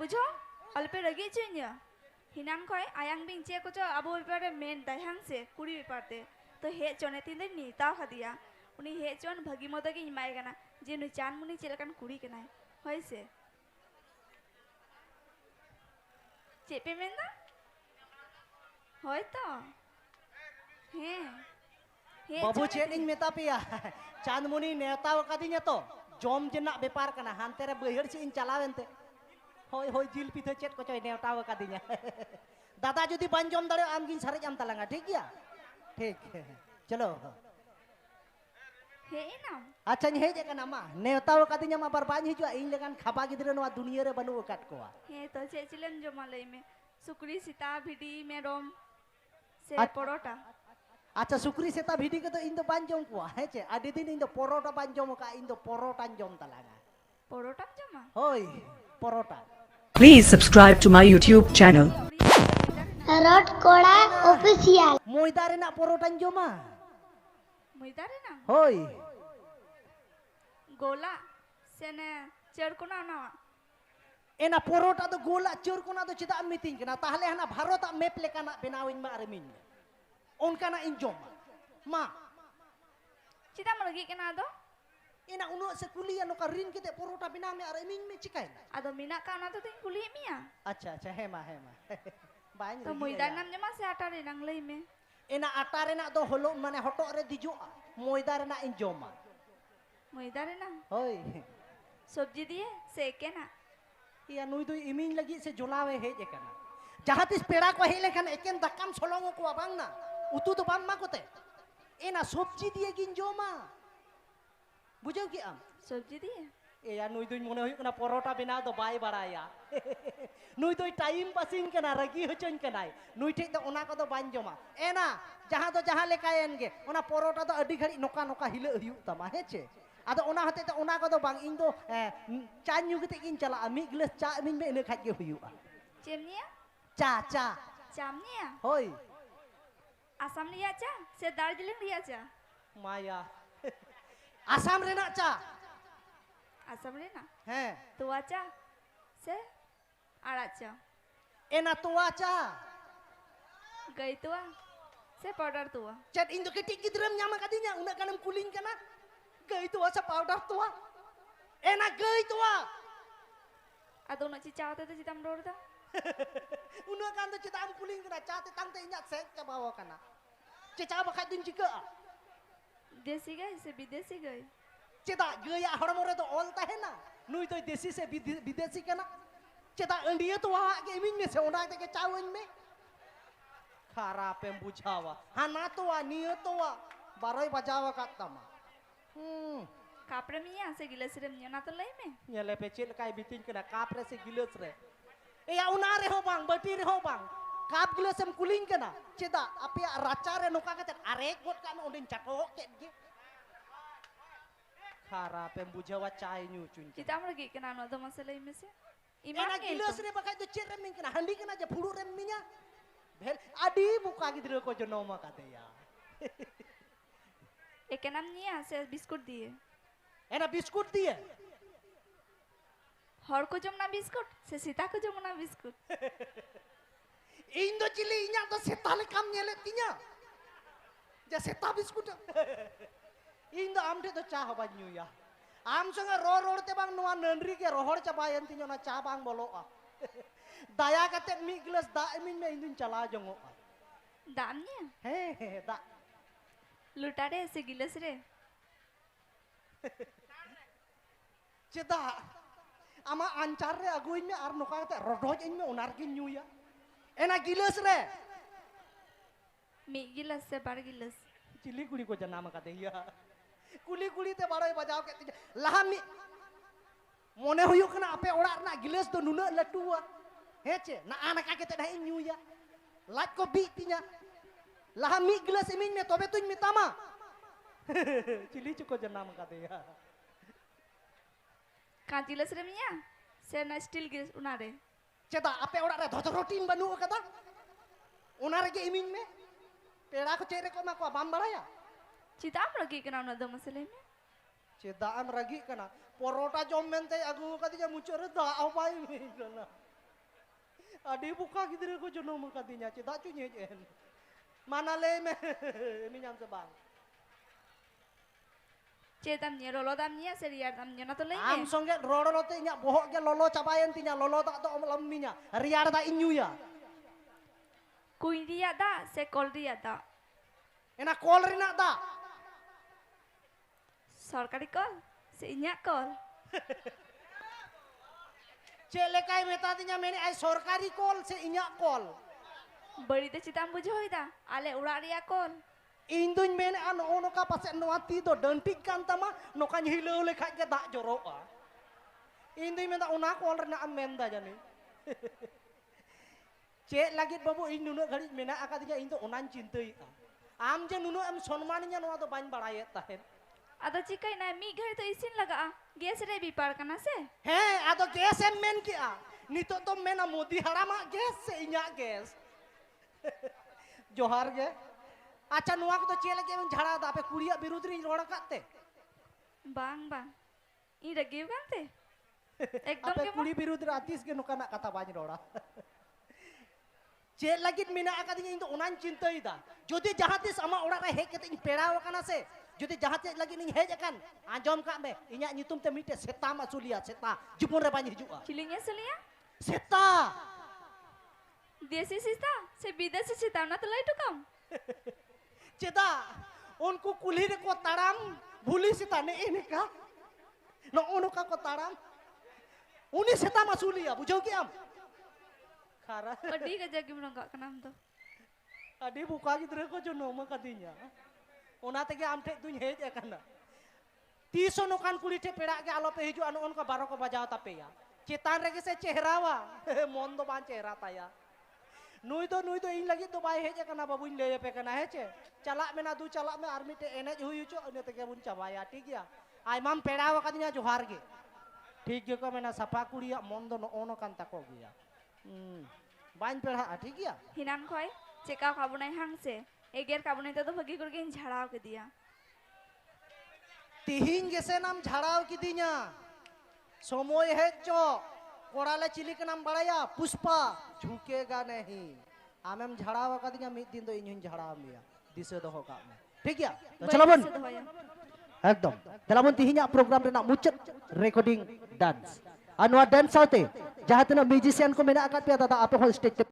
बुझो अल्पे रगी चुन्या हिनान खोय आयांग बिंग चे कुछ अबो बेपारे मेन दायहांग से कुड़ी बेपारते तो हे चोने तीन दिन नीता हदिया उनी हे चोन भगी मोदा की इमाय कना जे नु चान मुनी चेलकान कुड़ी कनाय होय से चेपे मेंदा होय तो हे हे बाबू चेत इन मेता पिया चांदमुनी नेताव कादिnya तो जॉम जेना बेपार कना हानते रे बहर से इन चलावेनते होय होय जिल पिठा चेत को चोय नेताव कादिnya दादा जुदी बान जॉम दाड़े आम गिन सारे आम तलांगा ठीक गया ठीक चलो हे ना अच्छा हे जे कना मा नेताव कादिnya मा बार बान हिजुआ इन लेकान खाबा गिदरे नवा दुनिया रे बनु काट कोआ हे तो चे चिलन जो मालई में सुकरी सीता भिडी मेरोम से परोटा अच्छा सुक्री सेता भिडी के तो इन दो बान जॉम कोआ हे चे आदि दिन इन दो परोटा बान जॉम का इन दो परोटा जॉम तलांगा परोटा जमा होय parotta Please subscribe to my YouTube channel. रॉट कोड़ा ऑफिशियल मोयदा रेना परोटा जॉमा मुइदारे ना होय गोला सेने चरकोना ना एना परोटा तो गोला चोर कोना तो चिदा मीटिंग कना ताहले हना भारत मैप लेकाना बनाविन मा अरमिन ओनकाना इंजोम मा चिदा मलगी केना दो एना उनो से कुलिया नोका रिन केते परोटा बिना में अरमिन में चिकाय आदो मीना काना तो तिन कुली मिया अच्छा अच्छा हे मा बाइन तो मुइदा नाम जमा से आटा रे नंग लई में एना आटा रेना दो होलो माने हटो रे दिजो मोयदा रेना इंजोम मुइदारे ना होय सब्जी दिए सेके ना या नुई दो इमिन लगी से जोलावे हे जे कना जहां तिस पेड़ा को हे लेखन एकेन दक्कम सोलोंगो को बांग ना उतु तो बाम मा कोते एना सब्जी दिए गिंजोमा बुझो कि आम सब्जी दिए ए या नुई दुई मने हुई कना परोटा बिना तो बाय बड़ाया नुई दुई टाइम पासिंग कना रगी होचन कनाय नुई ठे तो ओना को तो बान जमा एना जहां लेकायन गे ओना परोटा तो अडी घड़ी नोका नोका हिले हुयु तमा हेचे आदो ओना हते तो ओना को तो बांग इन दो चा न्यू कते किन चला मी गिलास चा मिन में इने खाज गे हुयुआ चेमनिया चा चामनिया होय आसाम लिया चा से दार्जिलिंग लिया चा माया आसाम रेना चा आसाम रे ना हैं तुआ चा से आड़ा चा एना तोवा चा गई तुआ से पाउडर तुआ चट इन दो केटी गिद्रम न्यामा कादिnya उना kanam kuling kana गई तोवा सा पाउडर तोवा एना गई तोवा आदो ना चिचा होते तो चितम रोड दा उना kan तो चिता am kuling kana चाते तंग ते इन्या से चबावा kana चिचा बखा दिन चिका देसी गई से विदेशी गई चेदा गया हड़मो रे तो ऑल ताहेना नुई तो देसी से विदेशी kana चेदा अंडिया तो वहां के इमिन में से ओना के चावन में खराब एम बुझावा हाना तो वा नियो तो वा बारोय बजावा कातमा कापरे मिया से गिलास रे ना तो लई में nyele pe cil kai bitin kena kap re se gilos re e ya una re ho bang bati re ho bang kap gilos em kuling kena ceda api raca re noka kate arek got kan ondin catok ke ge khara pe bujawa chai nyu chun चितम लगी के ना no दो मसले में से ena इमान के gilos re bakai to cir re min kena handi kena je phulu re minya bel adi buka gidre ko jonoma kate ya एक नाम निया से बिस्कुट दिए ena biskut dia हर को जमना बिस्कुट से सीता को जमना biscuit indo cili inya to setale kam nyele tinya ja seta biskut indo amde to cha hoba nyu ya am संगे रो ते bang nuan nendri ke rohor cabayan tinya na cha bang bolo a daya kate mi gelas da min me indun chala jongo दाम निया he da लुटा रे से गिलास रे ceda ama ancar re aguin me ar noka kate rodoj in me onar kin nyu ya ena gilas re मी गिलास से बार गिलास चिली कुड़ी को जन्म कते या कुली ते बारोय बजाव के तिजा लाहा मी मोने हुयु कना आपे ओड़ा ना गिलास तो नुना लटुआ हेचे ना आना का kete dah nyu ya lat ko bi tinya laha mi गिलास इमिन में तोबे तुñ मितामा चिली चुको जन्म कते या का गिलास रे मिया से ना स्टील गिलास उना रे चेदा आपे ओड़ा रे धोतो रोटीन बनु कदा ओना रे के इमिन में पेड़ा को चेरे को मा को बाम बड़ाया चिताम लगी के ना नो दो मसले में चेदा am ragi kana परोटा जम मेनते अगु कदी जा मुचो रे दा आउ by me kana Adi buka gidre ko jono makadinya cedak cu nyejen. Mana le me mi nyam sebang. Che damnya lolo damnya seriar damnya na to lei Am songe roro te nya bohok ge lolo cabayan tinya lolo tak to lemminya. Riar da inyu ya. Kui dia da se kol dia da. Ena kol rina da. Sorkari kol se inyak kol. Cek lekai meta tinya meni ai sorkari kol se inyak kol. Bari te citam bujhoi da ale urak ria kol. Induñ meni an ono ka pasek noati do dentik kan tama nokan hilau lekaj ge dak jorok a. Induñ menta una kol rina amenda jani. Cek lagi babu in nunu gari mena akadinya into onan cintai. Am je nunu am sonmaninya noa do bañ barayet tahen. Ado cikai na mi ghari to isin laga gas re bipar kana se. He ado gas em men ki a. Nito to mena modi harama gas se inyak gas. Johar ge. Acha noa ko to cek lagi em jhara da ape kuriya birud ri rora katte. Bang bang. I ragi kan te. Ekdom Ape ke kuri birud ratis ge nokana kata bañ rora. Cek lagi mina akadinya into onan cintai da. Jodi jahatis ama orang re hek kete in peraw kana se. Jadi jahat lagi ning hej kan anjom kak me inya nyutum te mite seta masulia seta jupun re banyi hijua Cilingnya selia? seta Desi sista, se bidesi sita na to lai to kam. ceda unku kulhi re ko taram buli seta ne ini ka no unu ka ko taram uni seta masulia bujau ki am khara Padi ka jagi menonggak kenam to. adi buka gidre ko jono ma kadinya ona tege am tek duñ hej akana tiso nokan kulite perak ge alo pe hiju anu on ka baro ko bajao tape ya cetan rege se chehrawa mondo ban chehra taya nui to in lagi to bai hej akana babuñ le pe kana heche chalak me na du chalak me army te enej huyu cho ane tege bun cabaya ठीक ya ai mam perawa kadinya johar ge ठीक ge ko mena sapa kuria mondo no ono kan tako ge ya bañ pera ठीक ya Hinan khoi, cekau kabunai hang se. Eger kabunai to bagi kurgin jharao ke dia. तिहिन गेसे नाम झाड़ाव किदिnya समय है चो कोड़ाले chilli के नाम बड़ाया पुष्पा झुकेगा नहीं आमेम झाड़ाव कदिnya मिद दिन तो इन्हुन झाड़ाव मिया दिसे दो का में ठीक ya चलो बन एकदम तेलाबन तिहिnya program rena mucet recording dance anwa dance saute jahat na musician ko mena akat pia tata ape hol stage